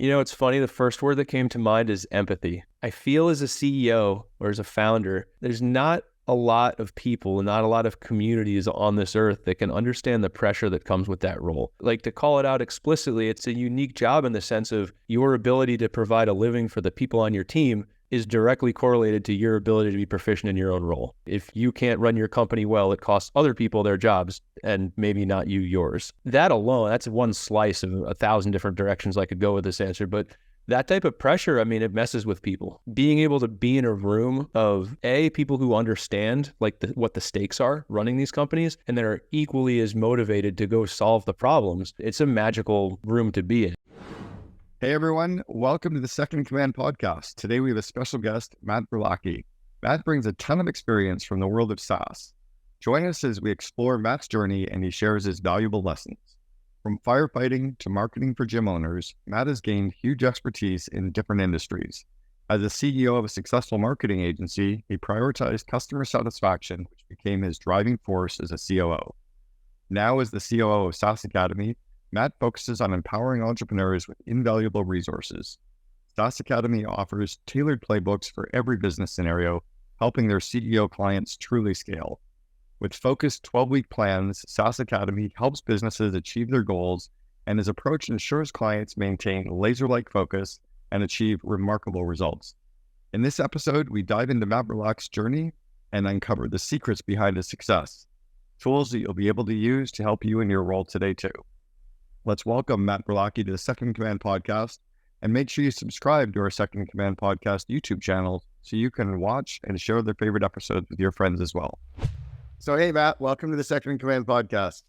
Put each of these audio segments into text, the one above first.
It's funny. The first word that came to mind is empathy. I feel as a CEO or as a founder, there's not a lot of people, not a lot of communities on this earth that can understand the pressure that comes with that role. Like, to call it out explicitly, it's a unique job in the sense of your ability to provide a living for the people on your team is directly correlated to your ability to be proficient in your own role. If you can't run your company well, it costs other people their jobs and maybe not you yours. That alone, that's one slice of 1,000 different directions I could go with this answer. But that type of pressure, it messes with people. Being able to be in a room of people who understand what the stakes are running these companies and that are equally as motivated to go solve the problems. It's a magical room to be in. Hey everyone, welcome to the Second in Command podcast. Today we have a special guest, Matt Verlaque. Matt brings a ton of experience from the world of SaaS. Join us as we explore Matt's journey and he shares his valuable lessons. From firefighting to marketing for gym owners, Matt has gained huge expertise in different industries. As a CEO of a successful marketing agency, he prioritized customer satisfaction, which became his driving force as a COO. Now as the COO of SAAS Academy, Matt focuses on empowering entrepreneurs with invaluable resources. SAAS Academy offers tailored playbooks for every business scenario, helping their CEO clients truly scale. With focused 12-week plans, SAAS Academy helps businesses achieve their goals, and his approach ensures clients maintain laser-like focus and achieve remarkable results. In this episode, we dive into Matt Verlaque's journey and uncover the secrets behind his success, tools that you'll be able to use to help you in your role today too. Let's welcome Matt Verlaque to the Second in Command podcast, and make sure you subscribe to our Second in Command podcast YouTube channel so you can watch and share their favorite episodes with your friends as well. So, hey, Matt, welcome to the Second in Command podcast.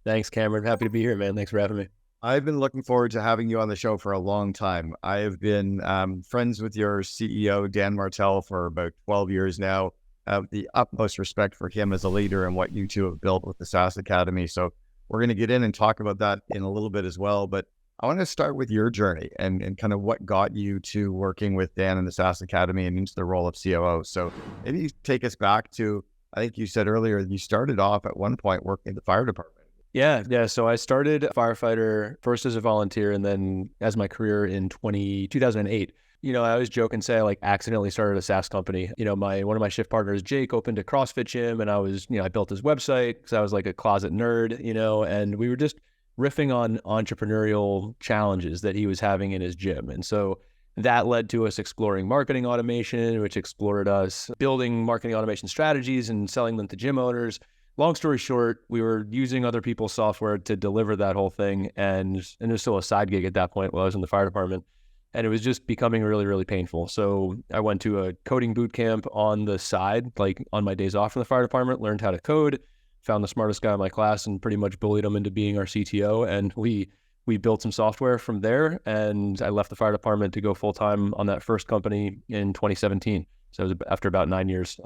Thanks, Cameron. Happy to be here, man. Thanks for having me. I've been looking forward to having you on the show for a long time. I have been friends with your CEO, Dan Martell, for about 12 years now. I have the utmost respect for him as a leader and what you two have built with the SAAS Academy. So we're going to get in and talk about that in a little bit as well. But I want to start with your journey and kind of what got you to working with Dan in the SAAS Academy and into the role of COO. So maybe you take us back to, I think you said earlier, you started off at one point working at the fire department. Yeah. So I started firefighter first as a volunteer and then as my career in 2008. I always joke and say I accidentally started a SaaS company. One of my shift partners, Jake, opened a CrossFit gym and I built his website because I was like a closet nerd, and we were just riffing on entrepreneurial challenges that he was having in his gym. And so that led to us exploring marketing automation, which explored us building marketing automation strategies and selling them to gym owners. Long story short, we were using other people's software to deliver that whole thing. And it was still a side gig at that point while I was in the fire department. And it was just becoming really, really painful. So I went to a coding boot camp on the side, on my days off from the fire department, learned how to code, found the smartest guy in my class and pretty much bullied him into being our CTO. And we built some software from there. And I left the fire department to go full-time on that first company in 2017. So it was after about 9 years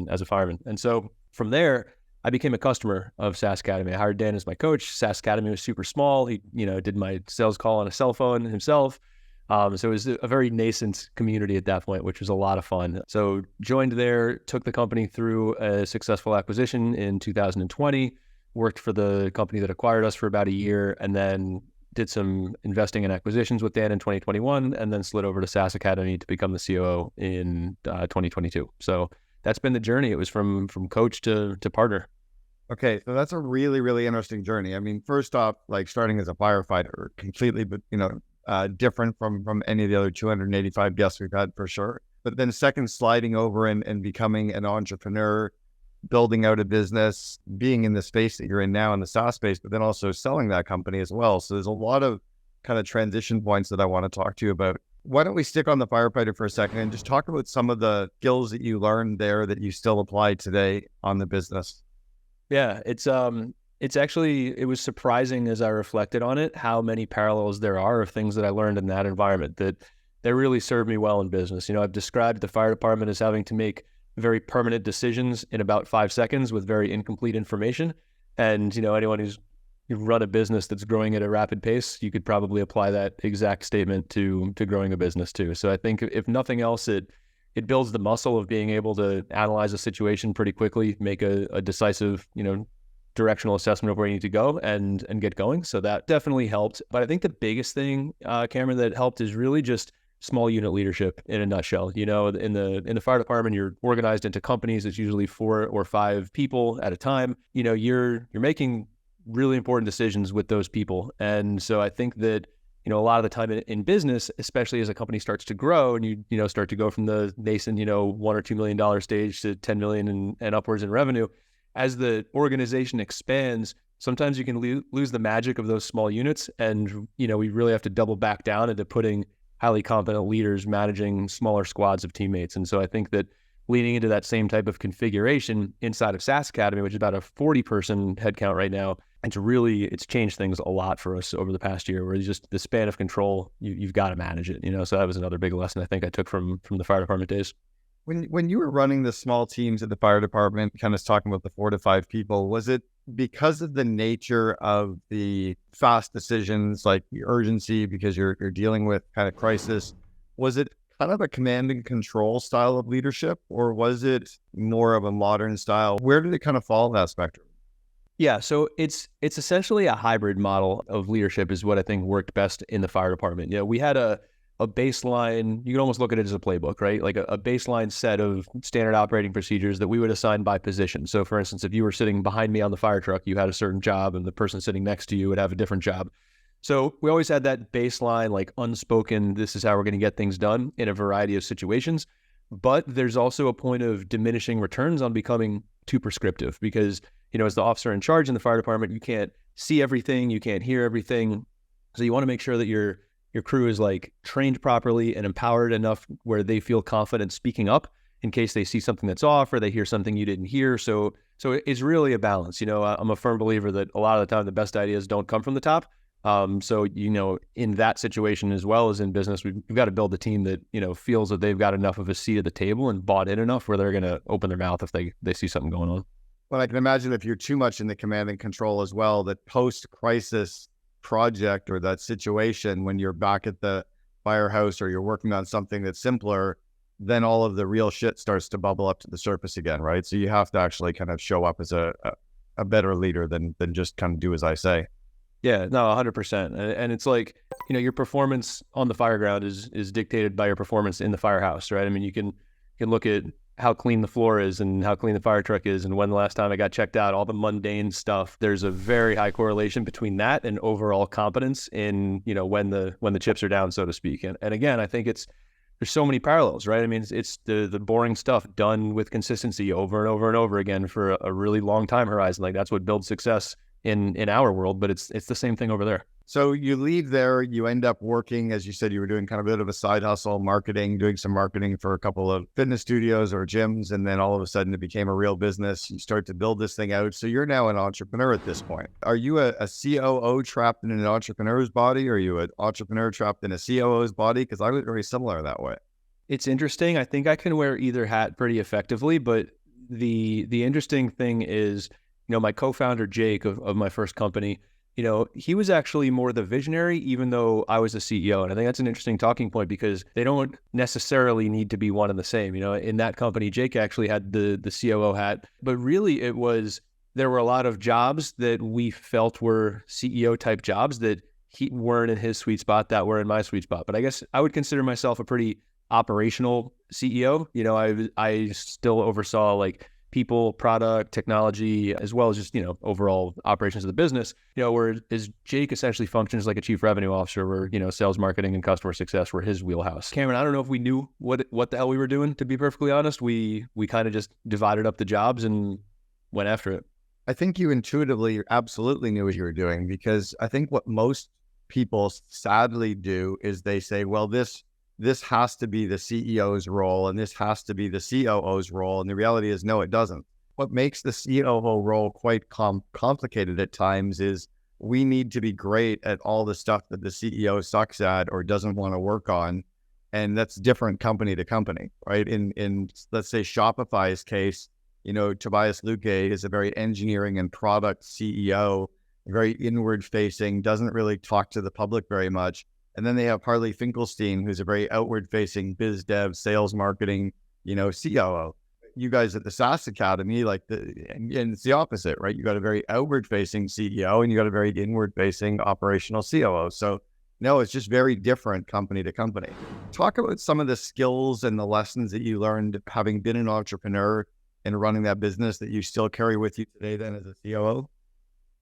as a fireman. And so from there, I became a customer of SAAS Academy. I hired Dan as my coach. SAAS Academy was super small. He, did my sales call on a cell phone himself. So it was a very nascent community at that point, which was a lot of fun. So joined there, took the company through a successful acquisition in 2020, worked for the company that acquired us for about a year, and then did some investing in acquisitions with Dan in 2021, and then slid over to SAAS Academy to become the COO in 2022. So that's been the journey. It was from coach to partner. Okay, so that's a really, really interesting journey. First off, starting as a firefighter, completely, different from any of the other 285 guests we've had for sure. But then second, sliding over and becoming an entrepreneur, building out a business, being in the space that you're in now in the SaaS space, but then also selling that company as well. So there's a lot of kind of transition points that I want to talk to you about. Why don't we stick on the firefighter for a second and just talk about some of the skills that you learned there that you still apply today on the business? Yeah, it was surprising as I reflected on it, how many parallels there are of things that I learned in that environment that really served me well in business. I've described the fire department as having to make very permanent decisions in about 5 seconds with very incomplete information. And, anyone who's run a business that's growing at a rapid pace, you could probably apply that exact statement to growing a business too. So I think if nothing else, it builds the muscle of being able to analyze a situation pretty quickly, make a decisive, directional assessment of where you need to go and get going. So that definitely helped. But I think the biggest thing, Cameron, that helped is really just small unit leadership in a nutshell. In the fire department, you're organized into companies. It's usually 4 or 5 people at a time. You're making really important decisions with those people. And so I think that, a lot of the time in business, especially as a company starts to grow and you start to go from the nascent, $1 or $2 million stage to 10 million and upwards in revenue, as the organization expands, sometimes you can lose the magic of those small units. And, we really have to double back down into putting highly competent leaders managing smaller squads of teammates. And so I think that leaning into that same type of configuration inside of SaaS Academy, which is about a 40-person headcount right now, it's changed things a lot for us over the past year, where just the span of control, you've got to manage it. So that was another big lesson I think I took from the fire department days. When you were running the small teams at the fire department, kind of talking about the 4 to 5 people, was it because of the nature of the fast decisions, like the urgency, because you're dealing with kind of crisis? Was it kind of a command and control style of leadership, or was it more of a modern style? Where did it kind of fall in that spectrum? Yeah, so it's essentially a hybrid model of leadership is what I think worked best in the fire department. We had a baseline, you can almost look at it as a playbook, right? Like a baseline set of standard operating procedures that we would assign by position. So for instance, if you were sitting behind me on the fire truck, you had a certain job, and the person sitting next to you would have a different job. So we always had that baseline, like unspoken, this is how we're going to get things done in a variety of situations. But there's also a point of diminishing returns on becoming too prescriptive, because, as the officer in charge in the fire department, you can't see everything, you can't hear everything. So you want to make sure that your crew is like trained properly and empowered enough where they feel confident speaking up in case they see something that's off or they hear something you didn't hear. So it's really a balance. I'm a firm believer that a lot of the time the best ideas don't come from the top. So in that situation, as well as in business, we've got to build a team that, feels that they've got enough of a seat at the table and bought in enough where they're going to open their mouth if they see something going on. Well, I can imagine if you're too much in the command and control as well, that post-crisis project or that situation, when you're back at the firehouse or you're working on something that's simpler, then all of the real shit starts to bubble up to the surface again, right? So you have to actually kind of show up as a better leader than just kind of do as I say. Yeah, no, 100%. And it's like, your performance on the fireground is dictated by your performance in the firehouse, right? I mean, you can look at how clean the floor is and how clean the fire truck is and when the last time I got checked out, all the mundane stuff. There's a very high correlation between that and overall competence in, when the chips are down, so to speak. And again, I think there's so many parallels, right? I mean, it's the boring stuff done with consistency over and over and over again for a really long time horizon. Like that's what builds success in our world, but it's the same thing over there. So you leave there, you end up working, as you said, you were doing kind of a bit of a side hustle, doing some marketing for a couple of fitness studios or gyms. And then all of a sudden it became a real business. You start to build this thing out. So you're now an entrepreneur at this point. Are you a COO trapped in an entrepreneur's body? Or are you an entrepreneur trapped in a COO's body? Because I was very similar that way. It's interesting. I think I can wear either hat pretty effectively, but the interesting thing is, my co-founder, Jake, of my first company, he was actually more the visionary, even though I was the CEO. And I think that's an interesting talking point because they don't necessarily need to be one and the same. In that company, Jake actually had the COO hat, but really there were a lot of jobs that we felt were CEO type jobs that weren't in his sweet spot, that were in my sweet spot. But I guess I would consider myself a pretty operational CEO. I still oversaw like people, product, technology, as well as just, overall operations of the business, whereas Jake essentially functions like a chief revenue officer where, sales, marketing, and customer success were his wheelhouse. Cameron, I don't know if we knew what the hell we were doing, to be perfectly honest. We kind of just divided up the jobs and went after it. I think you intuitively absolutely knew what you were doing, because I think what most people sadly do is they say, well, this has to be the CEO's role and this has to be the COO's role. And the reality is, no, it doesn't. What makes the COO role quite complicated at times is we need to be great at all the stuff that the CEO sucks at or doesn't want to work on. And that's different company to company, right? In let's say Shopify's case, Tobias Luque is a very engineering and product CEO, very inward facing, doesn't really talk to the public very much. And then they have Harley Finkelstein, who's a very outward facing biz dev, sales marketing, COO. you guys at the SaaS Academy, and it's the opposite, right? You got a very outward facing CEO and you got a very inward facing operational COO. So no, it's just very different company to company. Talk about some of the skills and the lessons that you learned having been an entrepreneur and running that business that you still carry with you today then as a COO.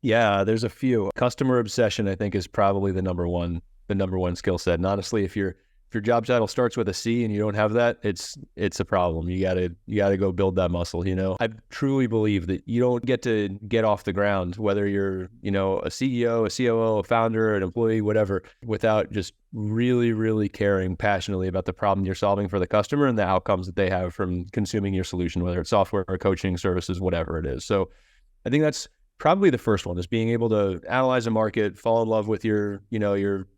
Yeah, there's a few. Customer obsession, I think, is probably the number one skill set. And honestly, if your job title starts with a C and you don't have that, it's a problem. You gotta go build that muscle. I truly believe that you don't get to get off the ground, whether you're, a CEO, a COO, a founder, an employee, whatever, without just really, really caring passionately about the problem you're solving for the customer and the outcomes that they have from consuming your solution, whether it's software or coaching services, whatever it is. So I think that's probably the first one, is being able to analyze a market, fall in love with your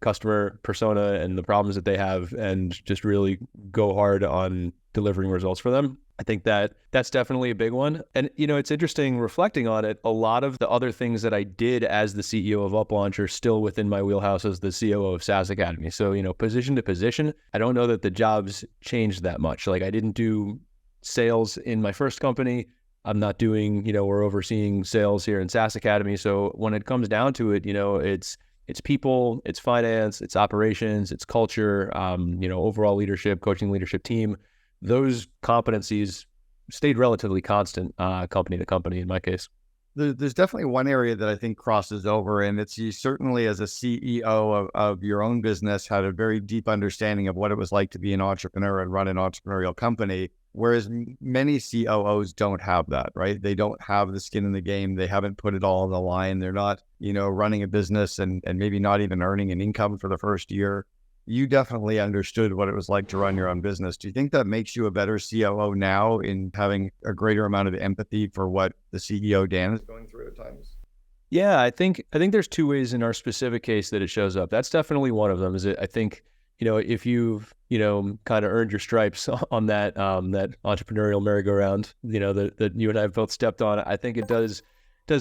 customer persona and the problems that they have, and just really go hard on delivering results for them. I think that's definitely a big one. And, it's interesting reflecting on it. A lot of the other things that I did as the CEO of UpLaunch are still within my wheelhouse as the COO of SaaS Academy. So, position to position, I don't know that the jobs changed that much. Like, I didn't do sales in my first company. I'm not doing, we're overseeing sales here in SaaS Academy. So when it comes down to it, it's people, it's finance, it's operations, it's culture, overall leadership, coaching leadership team. Those competencies stayed relatively constant, company to company in my case. There's definitely one area that I think crosses over, and it's you certainly as a CEO of your own business had a very deep understanding of what it was like to be an entrepreneur and run an entrepreneurial company. Whereas many COOs don't have that, right? They don't have the skin in the game. They haven't put it all on the line. They're not, running a business and maybe not even earning an income for the first year. You definitely understood what it was like to run your own business. Do you think that makes you a better COO now in having a greater amount of empathy for what the CEO Dan is going through at times? Yeah, I think there's two ways in our specific case that it shows up. That's definitely one of them. I think, if you've, kind of earned your stripes on that entrepreneurial merry-go-round, that you and I have both stepped on, I think it does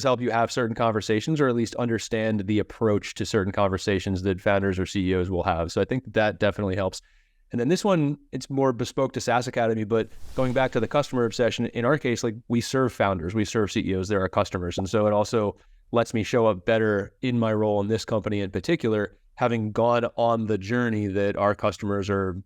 help you have certain conversations, or at least understand the approach to certain conversations that founders or CEOs will have. So I think that definitely helps. And then this one, it's more bespoke to SaaS Academy, but going back to the customer obsession, in our case, like, we serve founders, we serve CEOs, they're our customers. And so it also lets me show up better in my role in this company in particular, having gone on the journey that our customers are,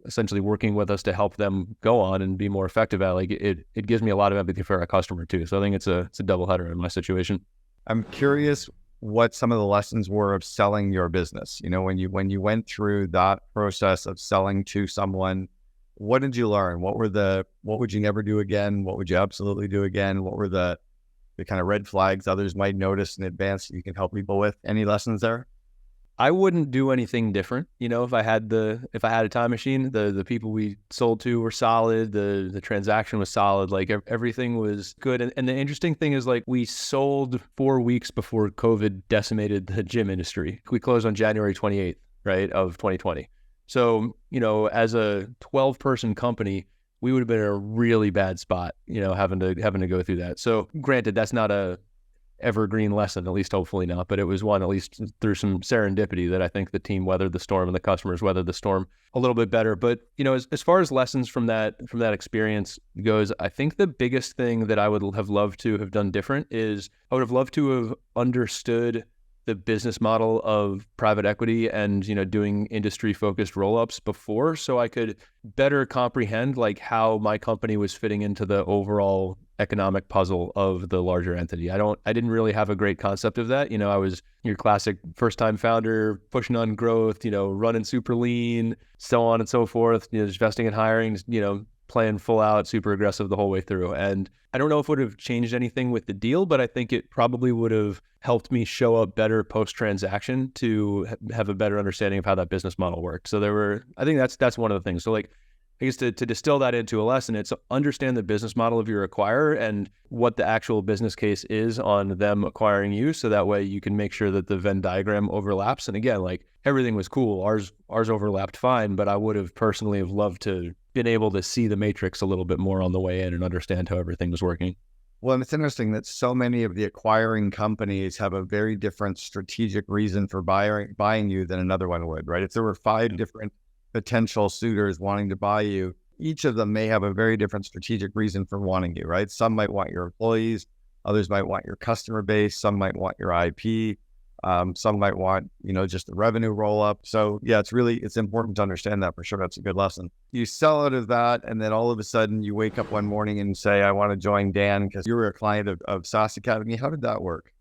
essentially working with us to help them go on and be more effective at. Like, it gives me a lot of empathy for our customer too. So I think it's a double header in my situation. I'm curious what some of the lessons were of selling your business. When you went through that process of selling to someone, what did you learn? What would you never do again? What would you absolutely do again? What were the kind of red flags others might notice in advance that you can help people with? Any lessons there? I wouldn't do anything different. If I had a time machine, the people we sold to were solid. The transaction was solid. Like, everything was good. And the interesting thing is, like, we sold 4 weeks before COVID decimated the gym industry. We closed on January 28th, right, of 2020. So, as a 12-person company, we would have been in a really bad spot, having to go through that. So granted, that's not a evergreen lesson, at least hopefully not, but it was one, at least through some serendipity, that I think the team weathered the storm and the customers weathered the storm a little bit better. But, as far as lessons from that experience goes, I think the biggest thing that I would have loved to have done different is I would have loved to have understood the business model of private equity and, doing industry focused roll-ups before, so I could better comprehend, like, how my company was fitting into the overall economic puzzle of the larger entity. I didn't really have a great concept of that. I was your classic first-time founder, pushing on growth, running super lean, so on and so forth, just investing in hiring, playing full out, super aggressive the whole way through. And I don't know if it would have changed anything with the deal, but I think it probably would have helped me show up better post-transaction to have a better understanding of how that business model worked. So I think that's one of the things. So, like, I guess to distill that into a lesson, it's understand the business model of your acquirer and what the actual business case is on them acquiring you. So that way you can make sure that the Venn diagram overlaps. And again, like, everything was cool. Ours overlapped fine, but I would have personally have loved to been able to see the matrix a little bit more on the way in and understand how everything was working. Well, and it's interesting that so many of the acquiring companies have a very different strategic reason for buying you than another one would, right? If there were five different potential suitors wanting to buy you, each of them may have a very different strategic reason for wanting you, right? Some might want your employees, others might want your customer base, some might want your IP, some might want, just the revenue roll up. So yeah, it's important to understand that for sure. That's a good lesson. You sell out of that, and then all of a sudden you wake up one morning and say, I want to join Dan because you were a client of SaaS Academy. How did that work?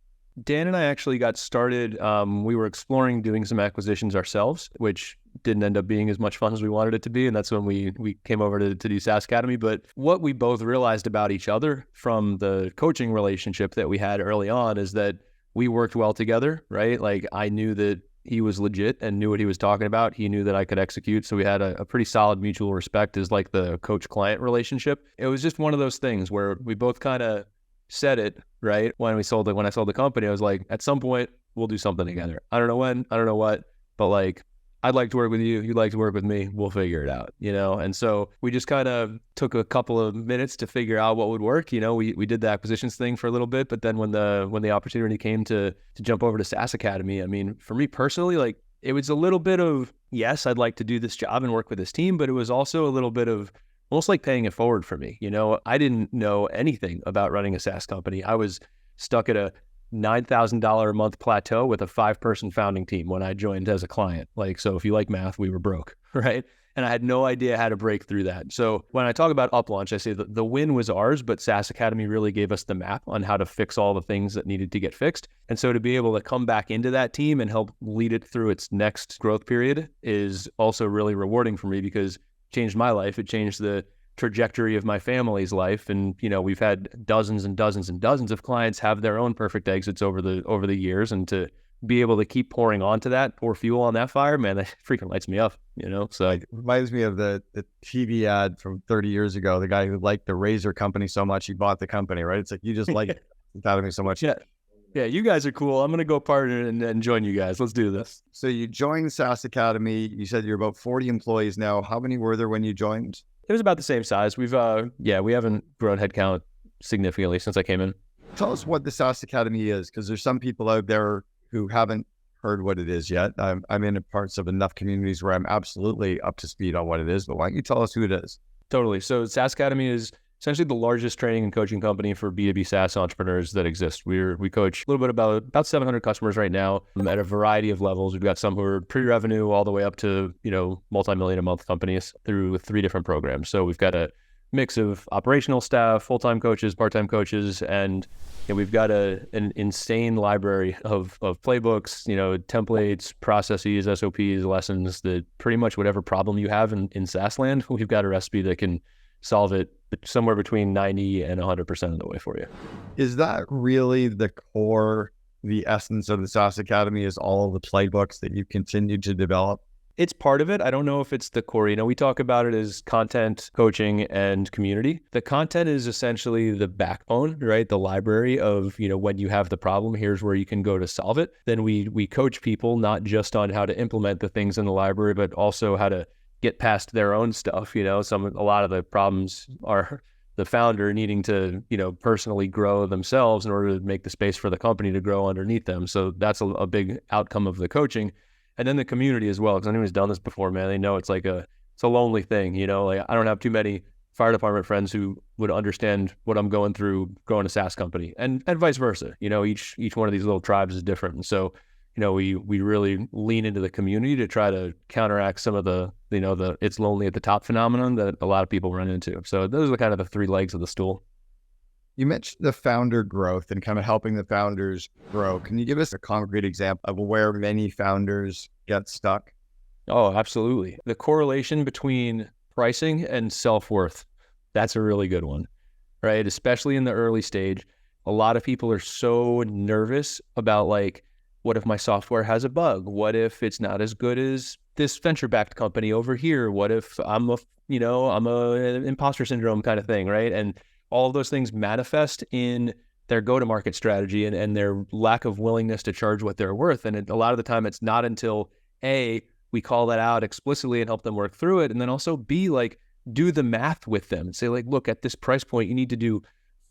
Dan and I actually got started. We were exploring doing some acquisitions ourselves, which didn't end up being as much fun as we wanted it to be. And that's when we came over to do SaaS Academy. But what we both realized about each other from the coaching relationship that we had early on is that we worked well together, right? Like I knew that he was legit and knew what he was talking about. He knew that I could execute. So we had a pretty solid mutual respect as like the coach-client relationship. It was just one of those things where we both kind of said it, right? When I sold the company, I was like, at some point we'll do something together. I don't know when, I don't know what, but like, I'd like to work with you. You'd like to work with me. We'll figure it out, And so we just kind of took a couple of minutes to figure out what would work. We did the acquisitions thing for a little bit, but then when the opportunity came to jump over to SaaS Academy, I mean, for me personally, like it was a little bit of, yes, I'd like to do this job and work with this team, but it was also a little bit of almost like paying it forward for me. I didn't know anything about running a SaaS company. I was stuck at a $9,000 a month plateau with a 5-person founding team when I joined as a client. Like, so if you like math, we were broke, right? And I had no idea how to break through that. So when I talk about Uplaunch, I say that the win was ours, but SaaS Academy really gave us the map on how to fix all the things that needed to get fixed. And so to be able to come back into that team and help lead it through its next growth period is also really rewarding for me because it changed my life. It changed the trajectory of my family's life. And, we've had dozens and dozens and dozens of clients have their own perfect exits over the years. And to be able to keep pouring onto that, pour fuel on that fire, man, that freaking lights me up, So it reminds me of the TV ad from 30 years ago, the guy who liked the razor company so much, he bought the company, right? It's like, you just like Academy so much. Yeah, you guys are cool. I'm going to go partner and join you guys. Let's do this. So you joined SaaS Academy. You said you're about 40 employees now. How many were there when you joined? It was about the same size. We haven't grown headcount significantly since I came in. Tell us what the SaaS Academy is, because there's some people out there who haven't heard what it is yet. I'm in parts of enough communities where I'm absolutely up to speed on what it is, but why don't you tell us who it is? Totally. So SaaS Academy is essentially the largest training and coaching company for B2B SaaS entrepreneurs that exist. We coach a little bit about 700 customers right now at a variety of levels. We've got some who are pre-revenue all the way up to, multi-million a month companies through 3 different programs. So we've got a mix of operational staff, full-time coaches, part-time coaches, and we've got an insane library of playbooks, templates, processes, SOPs, lessons that pretty much whatever problem you have in SaaS land, we've got a recipe that can solve it somewhere between 90 and 100% of the way for you. Is that really the core, the essence of the SaaS Academy, is all of the playbooks that you continue to develop? It's part of it. I don't know if it's the core. We talk about it as content, coaching, and community. The content is essentially the backbone, right? The library of, when you have the problem, here's where you can go to solve it. Then we coach people not just on how to implement the things in the library, but also how to get past their own stuff. A lot of the problems are the founder needing to, personally grow themselves in order to make the space for the company to grow underneath them. So that's a big outcome of the coaching. And then the community as well, because anyone who's done this before, man, they know it's a lonely thing. Like I don't have too many fire department friends who would understand what I'm going through growing a SaaS company, and vice versa. Each one of these little tribes is different. And so, we really lean into the community to try to counteract some of the it's lonely at the top phenomenon that a lot of people run into. So those are kind of the 3 legs of the stool. You mentioned the founder growth and kind of helping the founders grow. Can you give us a concrete example of where many founders get stuck? Oh, absolutely. The correlation between pricing and self-worth, that's a really good one, right? Especially in the early stage. A lot of people are so nervous about what if my software has a bug? What if it's not as good as this venture-backed company over here? What if I'm a imposter syndrome kind of thing, right? And all of those things manifest in their go-to-market strategy and their lack of willingness to charge what they're worth. And a lot of the time, it's not until A, we call that out explicitly and help them work through it, and then also B, do the math with them and say, look, at this price point, you need to do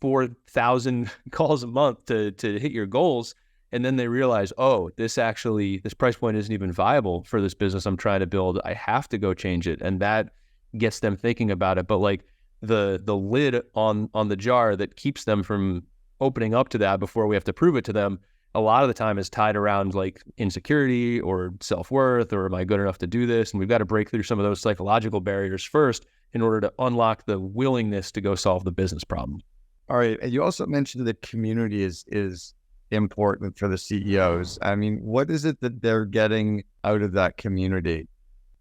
4,000 calls a month to hit your goals. And then they realize, oh, this price point isn't even viable for this business I'm trying to build. I have to go change it. And that gets them thinking about it. But like the lid on the jar that keeps them from opening up to that before we have to prove it to them, a lot of the time is tied around like insecurity or self-worth, or am I good enough to do this? And we've got to break through some of those psychological barriers first in order to unlock the willingness to go solve the business problem. All right. And you also mentioned that community is important for the CEOs. I mean, what is it that they're getting out of that community?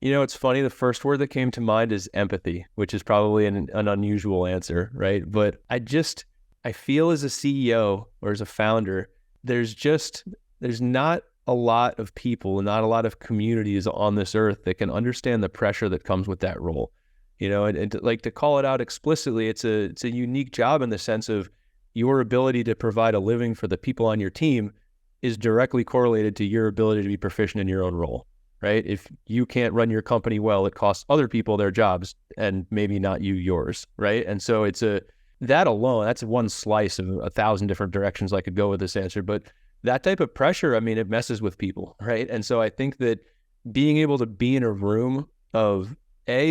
You know, it's funny. The first word that came to mind is empathy, which is probably an unusual answer, right? But I feel as a CEO or as a founder, there's not a lot of people and not a lot of communities on this earth that can understand the pressure that comes with that role. You know, and to call it out explicitly, it's a unique job in the sense of your ability to provide a living for the people on your team is directly correlated to your ability to be proficient in your own role, right? If you can't run your company well, it costs other people their jobs and maybe not you yours, right? And so that alone, that's one slice of 1,000 different directions I could go with this answer. But that type of pressure, I mean, it messes with people, right? And so I think that being able to be in a room of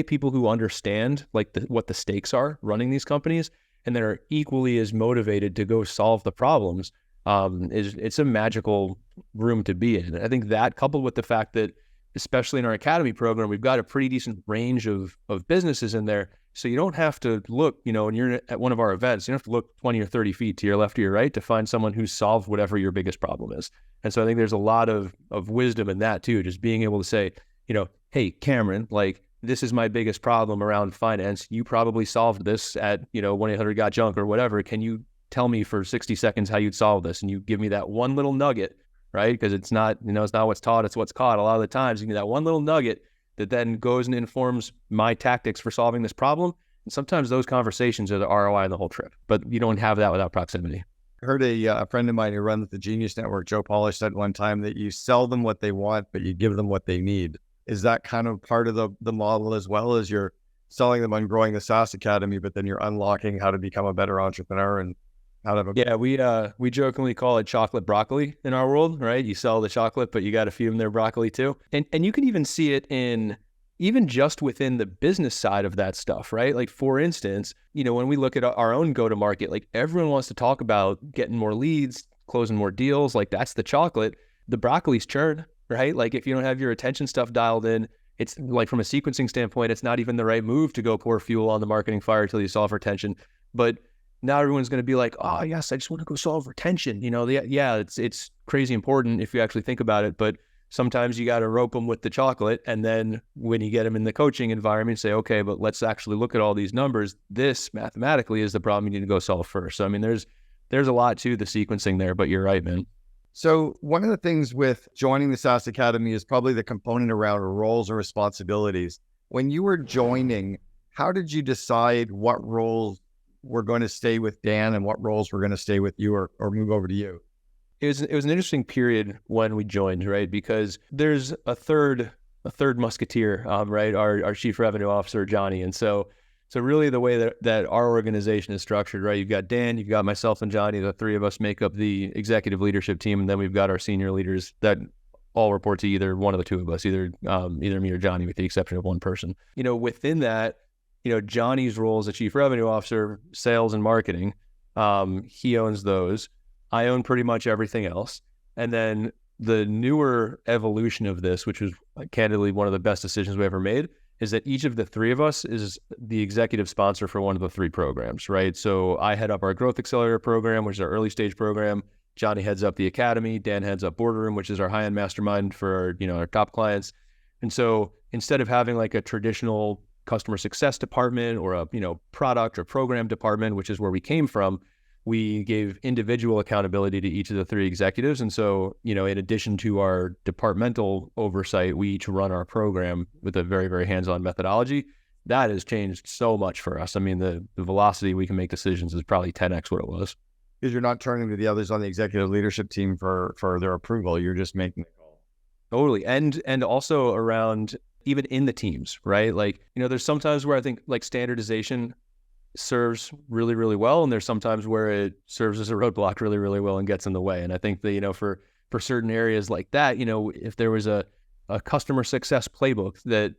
people who understand like what the stakes are running these companies, and that are equally as motivated to go solve the problems, it's a magical room to be in. And I think that, coupled with the fact that, especially in our academy program, we've got a pretty decent range of businesses in there. So you don't have to look, you know, when you're at one of our events, you don't have to look 20 or 30 feet to your left or your right to find someone who's solved whatever your biggest problem is. And so I think there's a lot of wisdom in that too, just being able to say, you know, hey, Cameron, like, this is my biggest problem around finance. You probably solved this at, you know, 1-800-GOT-JUNK or whatever. Can you tell me for 60 seconds how you'd solve this? And you give me that one little nugget, right? Because it's not what's taught, it's what's caught. A lot of the times you get that one little nugget that then goes and informs my tactics for solving this problem. And sometimes those conversations are the ROI in the whole trip, but you don't have that without proximity. I heard a friend of mine who runs the Genius Network, Joe Polish, said one time that you sell them what they want, but you give them what they need. Is that kind of part of the model, as well as you're selling them on growing the SaaS Academy, but then you're unlocking how to become a better entrepreneur and how to... Yeah, we jokingly call it chocolate broccoli in our world, right? You sell the chocolate, but you got to feed them their broccoli too. And you can even see it in even just within the business side of that stuff, right? Like, for instance, you know, when we look at our own go-to-market, like, everyone wants to talk about getting more leads, closing more deals. Like, that's the chocolate. The broccoli's churn, right? Like, if you don't have your retention stuff dialed in, it's like, from a sequencing standpoint, it's not even the right move to go pour fuel on the marketing fire until you solve retention. But now everyone's going to be like, oh yes, I just want to go solve retention. You know, yeah, it's crazy important if you actually think about it. But sometimes you got to rope them with the chocolate. And then when you get them in the coaching environment, say, okay, but let's actually look at all these numbers. This mathematically is the problem you need to go solve first. So, I mean, there's a lot to the sequencing there, but you're right, man. So one of the things with joining the SaaS Academy is probably the component around roles and responsibilities. When you were joining, how did you decide what roles were going to stay with Dan and what roles were going to stay with you or move over to you? It was an interesting period when we joined, right? Because there's a third musketeer, right? Our chief revenue officer, Johnny. And so really the way that our organization is structured, right? You've got Dan, you've got myself and Johnny. The three of us make up the executive leadership team. And then we've got our senior leaders that all report to either one of the two of us, either me or Johnny, with the exception of one person. You know, within that, you know, Johnny's role as a chief revenue officer, sales and marketing, he owns those. I own pretty much everything else. And then the newer evolution of this, which was candidly one of the best decisions we ever made, is that each of the three of us is the executive sponsor for one of the three programs, right? So I head up our Growth Accelerator program, which is our early stage program. Johnny heads up the Academy. Dan heads up Boardroom, which is our high-end mastermind for our top clients. And so instead of having like a traditional customer success department or a product or program department, which is where we came from, we gave individual accountability to each of the three executives. And so, in addition to our departmental oversight, we each run our program with a very, very hands-on methodology. That has changed so much for us. I mean, the velocity we can make decisions is probably 10x what it was. Because you're not turning to the others on the executive leadership team for their approval. You're just making the call. Totally. And also around even in the teams, right? Like, there's sometimes where I think like standardization serves really, really well. And there's sometimes where it serves as a roadblock really, really well and gets in the way. And I think that, for certain areas like that, if there was a customer success playbook that,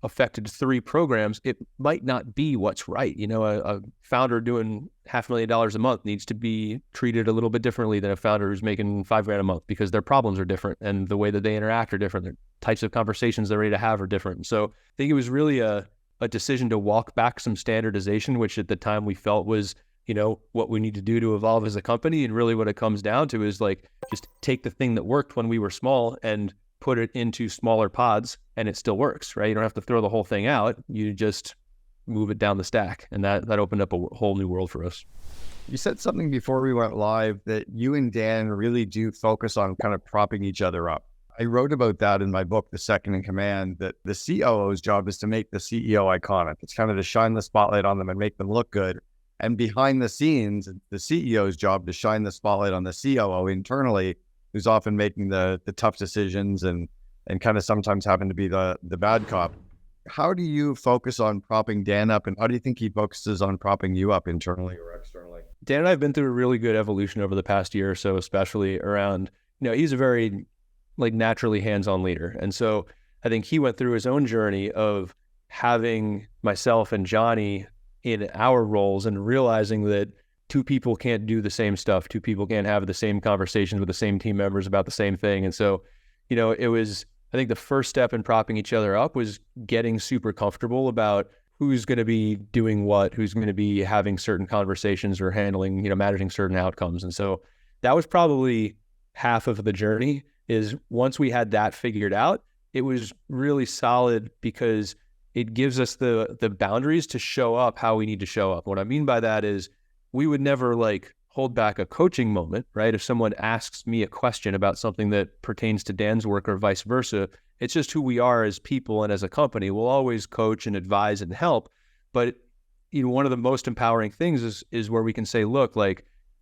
affected 3 programs, it might not be what's right. A founder doing $500,000 a month needs to be treated a little bit differently than a founder who's making $5,000 a month, because their problems are different and the way that they interact are different. The types of conversations they're ready to have are different. So I think it was really a decision to walk back some standardization, which at the time we felt was, what we need to do to evolve as a company. And really what it comes down to is like, just take the thing that worked when we were small and put it into smaller pods, and it still works, right? You don't have to throw the whole thing out. You just move it down the stack. And that opened up a whole new world for us. You said something before we went live that you and Dan really do focus on kind of propping each other up. I wrote about that in my book, The Second in Command, that the COO's job is to make the CEO iconic. It's kind of to shine the spotlight on them and make them look good. And behind the scenes, the CEO's job to shine the spotlight on the COO internally, who's often making the tough decisions and kind of sometimes having to be the bad cop. How do you focus on propping Dan up, and how do you think he focuses on propping you up internally or externally? Dan and I have been through a really good evolution over the past year or so, especially around, he's a very naturally hands-on leader. And so I think he went through his own journey of having myself and Johnny in our roles and realizing that 2 people can't do the same stuff. 2 people can't have the same conversations with the same team members about the same thing. And so, it was, I think the first step in propping each other up was getting super comfortable about who's going to be doing what, who's going to be having certain conversations or handling, managing certain outcomes. And so that was probably half of the journey. Is once we had that figured out, it was really solid because it gives us the boundaries to show up how we need to show up. What I mean by that is we would never hold back a coaching moment, right? If someone asks me a question about something that pertains to Dan's work or vice versa, it's just who we are as people and as a company. We'll always coach and advise and help. But one of the most empowering things is where we can say, look,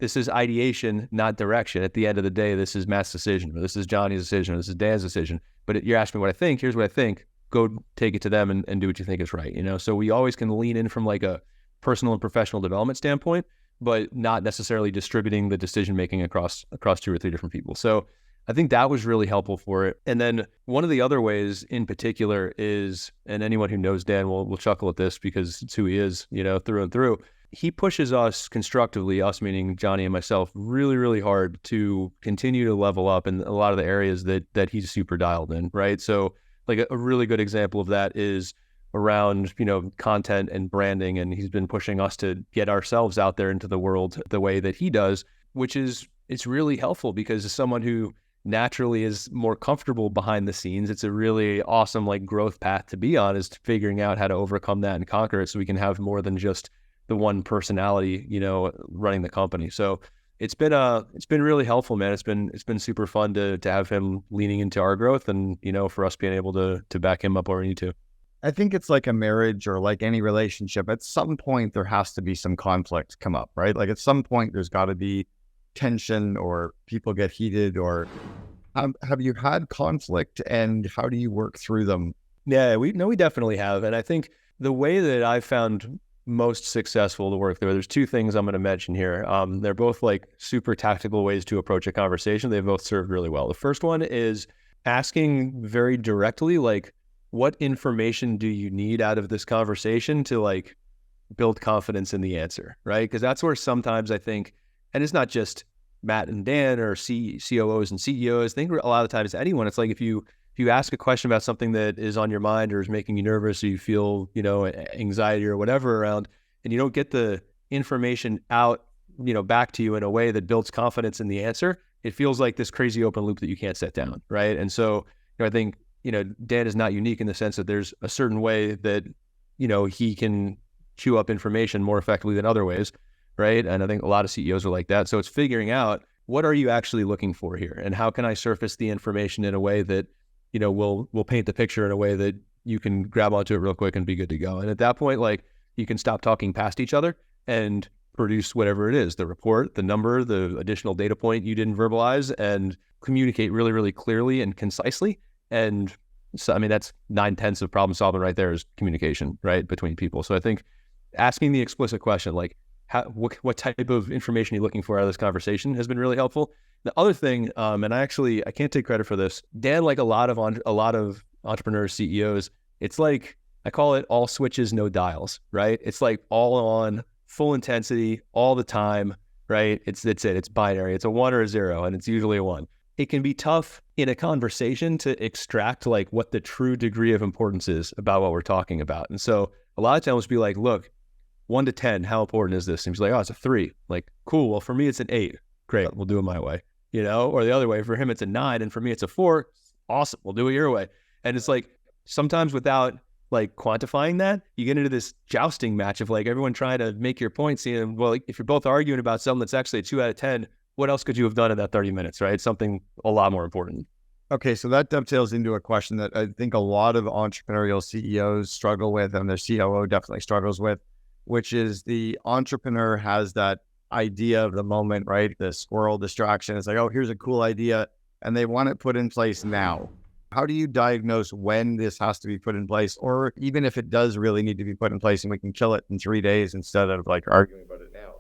this is ideation, not direction. At the end of the day, this is Matt's decision, or this is Johnny's decision, or this is Dan's decision. But you're asking me what I think. Here's what I think. Go take it to them and do what you think is right. So we always can lean in from a personal and professional development standpoint, but not necessarily distributing the decision-making across 2 or 3 different people. So I think that was really helpful for it. And then one of the other ways in particular is, and anyone who knows Dan will chuckle at this because it's who he is, through and through. He pushes us constructively, us meaning Johnny and myself, really, really hard to continue to level up in a lot of the areas that he's super dialed in, right? So a really good example of that is around, content and branding. And he's been pushing us to get ourselves out there into the world the way that he does, which is, it's really helpful because as someone who naturally is more comfortable behind the scenes, it's a really awesome growth path to be on, is figuring out how to overcome that and conquer it so we can have more than just the one personality, running the company. So it's been really helpful, man. It's been super fun to have him leaning into our growth and, for us being able to back him up where we need to. I think it's like a marriage or like any relationship. At some point, there has to be some conflict come up, right? At some point, there's got to be tension or people get heated. Or have you had conflict, and how do you work through them? Yeah, we definitely have. And I think the way that I found most successful to work through, there's 2 things I'm going to mention here. They're both super tactical ways to approach a conversation. They both served really well. The first one is asking very directly, what information do you need out of this conversation to build confidence in the answer, right? Because that's where sometimes I think, and it's not just Matt and Dan or COOs and CEOs, I think a lot of times anyone, it's if you ask a question about something that is on your mind or is making you nervous or you feel, anxiety or whatever around, and you don't get the information out, back to you in a way that builds confidence in the answer, it feels like this crazy open loop that you can't set down, right? And so I think, Dan is not unique in the sense that there's a certain way that, he can chew up information more effectively than other ways, right? And I think a lot of CEOs are like that. So it's figuring out, what are you actually looking for here? And how can I surface the information in a way that, we'll paint the picture in a way that you can grab onto it real quick and be good to go. And at that point, you can stop talking past each other and produce whatever it is, the report, the number, the additional data point you didn't verbalize, and communicate really, really clearly and concisely. And so, that's 9/10 of problem solving right there, is communication, right, between people. So I think asking the explicit question, what type of information are you looking for out of this conversation, has been really helpful. The other thing, and I can't take credit for this, Dan, a lot of entrepreneurs, CEOs, it's I call it all switches, no dials, right? It's like all on, full intensity, all the time, right? It's binary. It's a 1 or a 0, and it's usually a 1. It can be tough in a conversation to extract like what the true degree of importance is about what we're talking about. And so a lot of times we'll be like, look, 1 to 10, how important is this? And he's like, oh, it's a 3. Like, cool. Well, for me, it's an 8. Great. We'll do it my way, or the other way. For him, it's a 9. And for me, it's a 4. Awesome. We'll do it your way. And it's like, sometimes without like quantifying that, you get into this jousting match of like everyone trying to make your point, saying, well, like, if you're both arguing about something that's actually a 2 out of 10, what else could you have done in that 30 minutes, right? Something a lot more important. Okay, so that dovetails into a question that I think a lot of entrepreneurial CEOs struggle with, and their COO definitely struggles with, which is the entrepreneur has that idea of the moment, right? The squirrel distraction. It's like, oh, here's a cool idea, and they want it put in place now. How do you diagnose when this has to be put in place, or even if it does really need to be put in place and we can kill it in 3 days instead of like arguing about it now?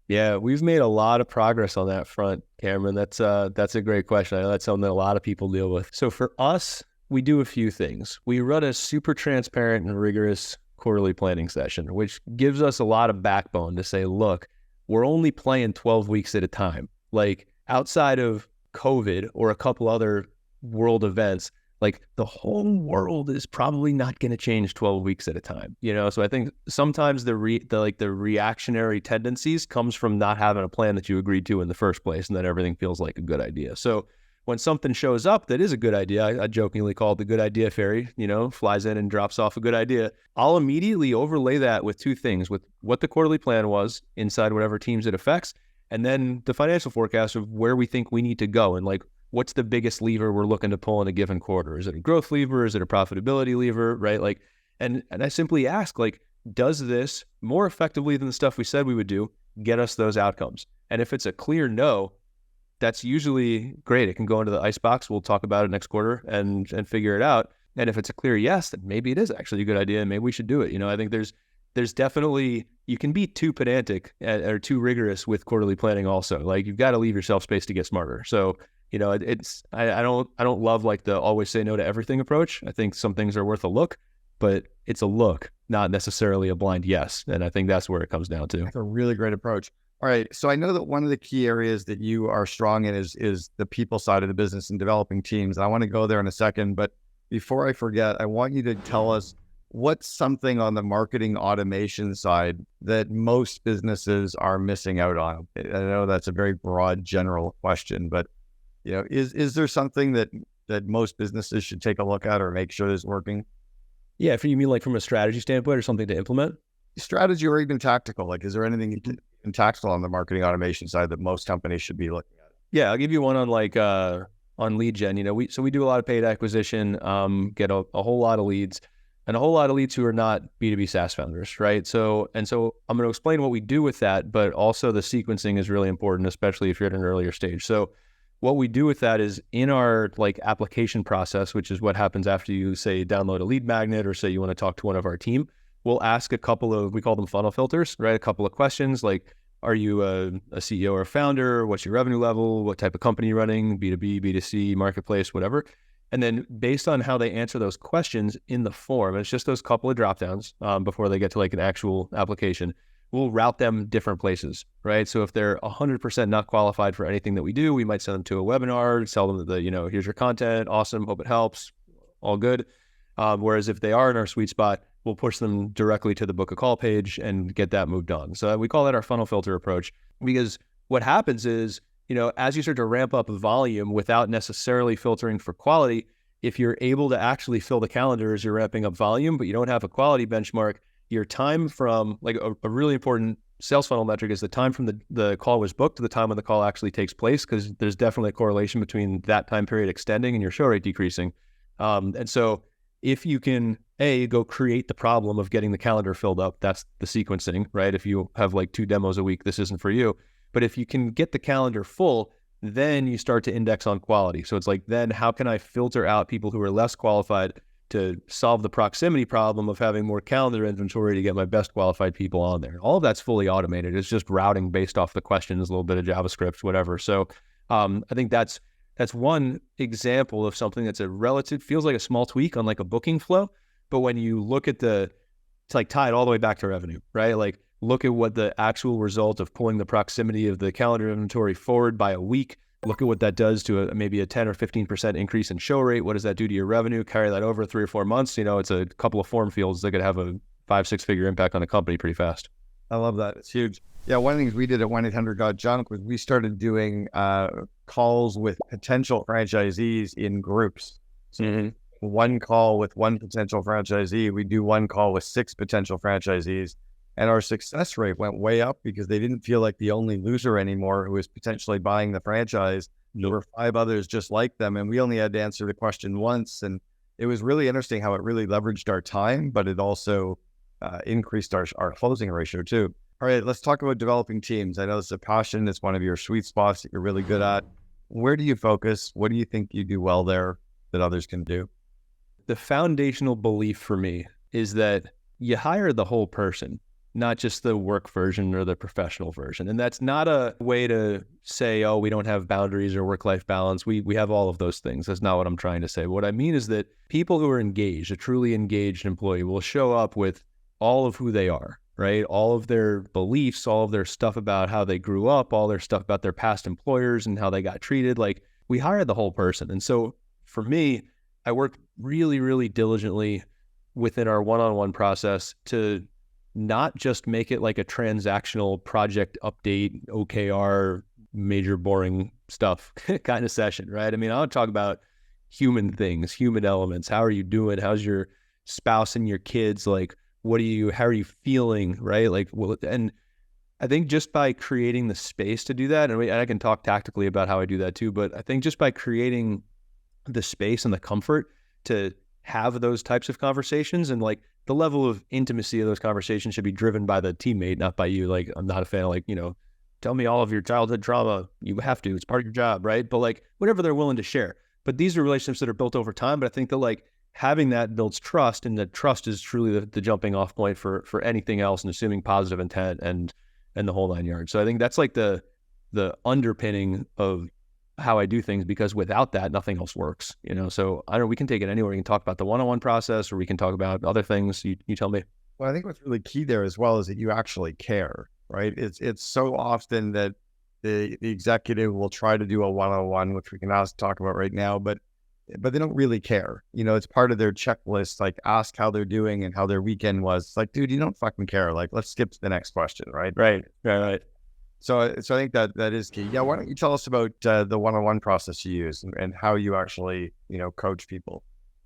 Yeah, we've made a lot of progress on that front, Cameron. That's a great question. I know that's something that a lot of people deal with. So for us, we do a few things. We run a super transparent and rigorous quarterly planning session, which gives us a lot of backbone to say, look, we're only playing 12 weeks at a time. Like outside of COVID or a couple other world events, like the whole world is probably not going to change 12 weeks at a time, So I think sometimes the reactionary tendencies comes from not having a plan that you agreed to in the first place, and then everything feels like a good idea. So when something shows up that is a good idea, I jokingly call it the good idea fairy, flies in and drops off a good idea. I'll immediately overlay that with 2 things, with what the quarterly plan was inside whatever teams it affects, and then the financial forecast of where we think we need to go and like, what's the biggest lever we're looking to pull in a given quarter? Is it a growth lever? Is it a profitability lever? Right? Like, and I simply ask, like, does this more effectively than the stuff we said we would do get us those outcomes? And if it's a clear no, that's usually great. It can go into the icebox. We'll talk about it next quarter and figure it out. And if it's a clear yes, then maybe it is actually a good idea and maybe we should do it. I think there's definitely, you can be too pedantic or too rigorous with quarterly planning also. Like you've got to leave yourself space to get smarter. So I don't love like the always say no to everything approach. I think some things are worth a look, but it's a look, not necessarily a blind yes. And I think that's where it comes down to. That's a really great approach. All right. So I know that one of the key areas that you are strong in is the people side of the business and developing teams. And I want to go there in a second, but before I forget, I want you to tell us what's something on the marketing automation side that most businesses are missing out on. I know that's a very broad general question, but is there something that most businesses should take a look at or make sure is working? Yeah, you mean like from a strategy standpoint or something to implement? Strategy or even tactical. Like, is there anything in tactical on the marketing automation side that most companies should be looking at? Yeah, I'll give you one on like on lead gen. We do a lot of paid acquisition, get a whole lot of leads, and a whole lot of leads who are not B2B SaaS founders, right? So I'm going to explain what we do with that, but also the sequencing is really important, especially if you're at an earlier stage. So what we do with that is in our like application process, which is what happens after you say download a lead magnet or say you want to talk to one of our team, we'll ask a couple of, we call them funnel filters, right? A couple of questions like, are you a CEO or a founder? What's your revenue level? What type of company you're running? B2B, B2C, marketplace, whatever. And then based on how they answer those questions in the form, it's just those couple of drop downs before they get to like an actual application, we'll route them different places, right? So if they're 100% not qualified for anything that we do, we might send them to a webinar, tell them that here's your content, awesome, hope it helps, all good. Whereas if they are in our sweet spot, we'll push them directly to the book a call page and get that moved on. So we call that our funnel filter approach, because what happens is, as you start to ramp up volume without necessarily filtering for quality, if you're able to actually fill the calendar as you're ramping up volume, but you don't have a quality benchmark, your time from like a really important sales funnel metric is the time from the call was booked to the time when the call actually takes place, because there's definitely a correlation between that time period extending and your show rate decreasing. And so if you can go create the problem of getting the calendar filled up, that's the sequencing, right? If you have like 2 demos a week, this isn't for you. But if you can get the calendar full, then you start to index on quality. So it's like, then how can I filter out people who are less qualified to solve the proximity problem of having more calendar inventory to get my best qualified people on there? All of that's fully automated. It's just routing based off the questions, a little bit of JavaScript, whatever. So I think that's one example of something that's feels like a small tweak on like a booking flow, But when you look at it's like tied all the way back to revenue, right? Like look at what the actual result of pulling the proximity of the calendar inventory forward by a week. Look at what that does to maybe a 10 or 15% increase in show rate. What does that do to your revenue? Carry that over 3 or 4 months. It's a couple of form fields that could have a 5-6 figure impact on a company pretty fast. I love that. It's huge. Yeah, one of the things we did at 1-800-GOT-JUNK was we started doing calls with potential franchisees in groups. So one call with one potential franchisee, we do one call with 6 potential franchisees. And our success rate went way up because they didn't feel like the only loser anymore who was potentially buying the franchise. There were 5 others just like them, and we only had to answer the question once. And it was really interesting how it really leveraged our time, but it also increased our closing ratio too. All right, let's talk about developing teams. I know it's a passion. It's one of your sweet spots that you're really good at. Where do you focus? What do you think you do well there that others can do? The foundational belief for me is that you hire the whole person, not just the work version or the professional version. And that's not a way to say, oh, we don't have boundaries or work-life balance. We have all of those things. That's not what I'm trying to say. What I mean is that people who are engaged, a truly engaged employee, will show up with all of who they are, right? All of their beliefs, all of their stuff about how they grew up, all their stuff about their past employers and how they got treated. Like, we hire the whole person. And so for me, I work really, really diligently within our one-on-one process to not just make it like a transactional project update, OKR, major boring stuff kind of session, right? I mean, I'll talk about human things, human elements. How are you doing? How's your spouse and your kids? Like, how are you feeling, right? Like, and I think just by creating the space to do that, and I can talk tactically about how I do that too, but I think just by creating the space and the comfort to have those types of conversations, and like the level of intimacy of those conversations should be driven by the teammate, not by you. Like, I'm not a fan of like, tell me all of your childhood trauma. You have to, it's part of your job, right? But like whatever they're willing to share. But these are relationships that are built over time. But I think that like having that builds trust, and that trust is truly the jumping off point for anything else, and assuming positive intent and the whole 9 yards. So I think that's like the underpinning of how I do things, because without that, nothing else works, So we can take it anywhere. We can talk about the one-on-one process, or we can talk about other things. You tell me. Well, I think what's really key there as well is that you actually care, right? It's so often that the executive will try to do a one-on-one, which we can also talk about right now, but they don't really care. It's part of their checklist, like ask how they're doing and how their weekend was. It's like, dude, you don't fucking care. Like, let's skip to the next question, right? Right. So I think that is key. Yeah, why don't you tell us about the one-on-one process you use and how you actually, coach people?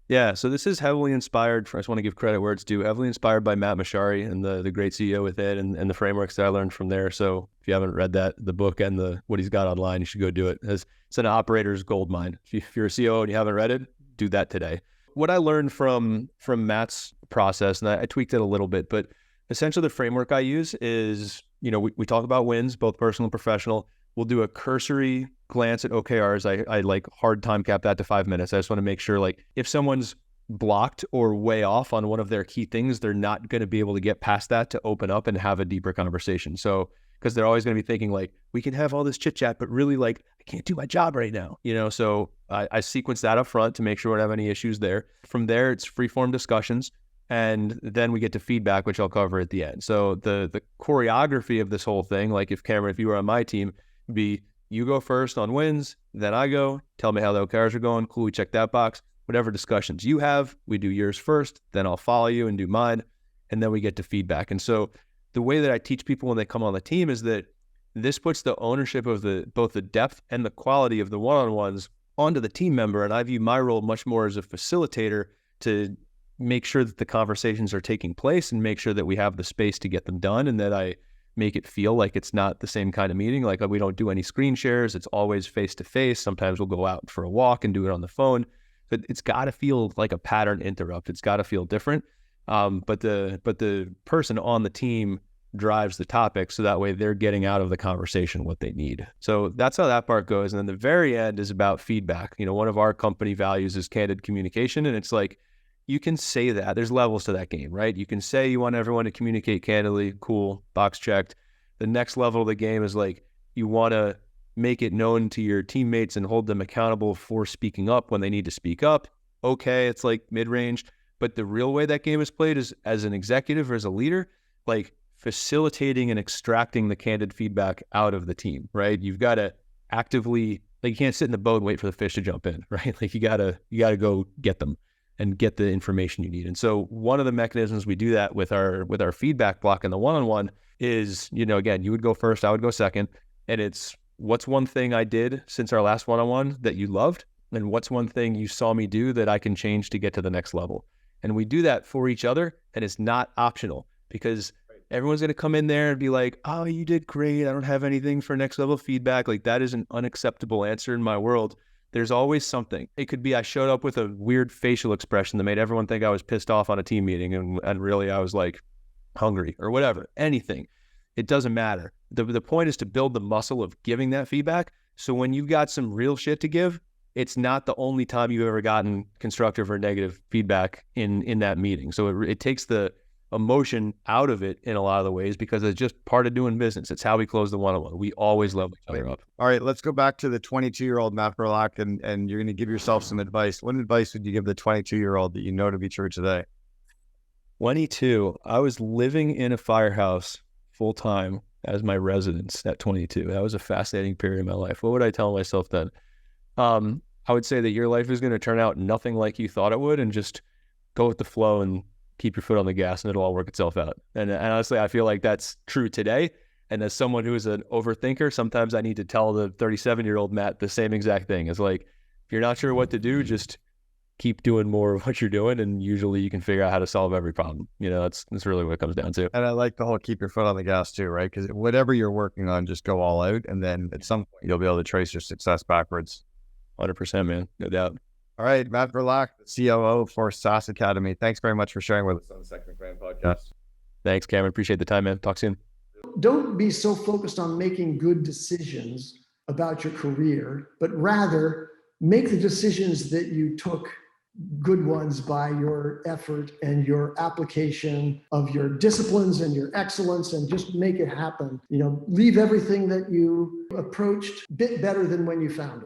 Yeah, so this is heavily inspired, I just want to give credit where it's due, heavily inspired by Matt Mashari and the great CEO with it, and the frameworks that I learned from there. So if you haven't read the book and what he's got online, you should go do it. It's an operator's goldmine. If you're a CEO and you haven't read it, do that today. What I learned from Matt's process, and I tweaked it a little bit, but essentially the framework I use is, we talk about wins, both personal and professional. We'll do a cursory glance at OKRs. I like hard time cap that to 5 minutes. I just want to make sure, like, if someone's blocked or way off on one of their key things, they're not going to be able to get past that to open up and have a deeper conversation. So, because they're always going to be thinking like, we can have all this chit chat, but really like, I can't do my job right now, So I sequence that up front to make sure we don't have any issues there. From there, it's free-form discussions. And then we get to feedback, which I'll cover at the end. So the choreography of this whole thing, like if Cameron, if you were on my team, would be you go first on wins, then I go, tell me how the OKRs are going. Cool, we check that box. Whatever discussions you have, we do yours first, then I'll follow you and do mine, and then we get to feedback. And so the way that I teach people when they come on the team is that this puts the ownership of both the depth and the quality of the one-on-ones onto the team member. And I view my role much more as a facilitator to make sure that the conversations are taking place and make sure that we have the space to get them done, and that I make it feel like it's not the same kind of meeting. Like, we don't do any screen shares. It's always face-to-face. Sometimes we'll go out for a walk and do it on the phone. But it's got to feel like a pattern interrupt. It's got to feel different. But the person on the team drives the topic, so that way they're getting out of the conversation what they need. So that's how that part goes. And then the very end is about feedback. One of our company values is candid communication. And it's like, you can say that. There's levels to that game, right? You can say you want everyone to communicate candidly. Cool, box checked. The next level of the game is like, you want to make it known to your teammates and hold them accountable for speaking up when they need to speak up. Okay, it's like mid-range. But the real way that game is played is as an executive or as a leader, like facilitating and extracting the candid feedback out of the team, right? You've got to actively, like, you can't sit in the boat and wait for the fish to jump in, right? Like you gotta go get them and get the information you need. And so one of the mechanisms we do that with our feedback block in the one-on-one is, again, you would go first, I would go second. And it's, what's one thing I did since our last one-on-one that you loved? And what's one thing you saw me do that I can change to get to the next level? And we do that for each other, and it's not optional, because everyone's going to come in there and be like, oh, you did great. I don't have anything for next level feedback. Like, that is an unacceptable answer in my world. There's always something. It could be I showed up with a weird facial expression that made everyone think I was pissed off on a team meeting, and really I was like hungry or whatever, anything. It doesn't matter. The point is to build the muscle of giving that feedback. So when you've got some real shit to give, it's not the only time you've ever gotten constructive or negative feedback in that meeting. So it takes the emotion out of it in a lot of the ways, because it's just part of doing business. It's how we close the one-on-one. We always level each other up. All right, let's go back to the 22-year-old Matt Verlaque, and you're going to give yourself some advice. What advice would you give the 22-year-old that you know to be true today? 22, I was living in a firehouse full-time as my residence at 22. That was a fascinating period in my life. What would I tell myself then? I would say that your life is going to turn out nothing like you thought it would, and just go with the flow and keep your foot on the gas, and it'll all work itself out. And honestly, I feel like that's true today. And as someone who is an overthinker, sometimes I need to tell the 37-year-old Matt the same exact thing. It's like, if you're not sure what to do, just keep doing more of what you're doing, and usually you can figure out how to solve every problem. That's really what it comes down to. And I like the whole keep your foot on the gas too, right? Because whatever you're working on, just go all out, and then at some point you'll be able to trace your success backwards. 100%, man. No doubt. All right, Matt Verlaque, the COO for SaaS Academy. Thanks very much for sharing with us on the Second Command podcast. Thanks, Cameron. Appreciate the time, man. Talk soon. Don't be so focused on making good decisions about your career, but rather make the decisions that you took good ones by your effort and your application of your disciplines and your excellence, and just make it happen. Leave everything that you approached a bit better than when you found it.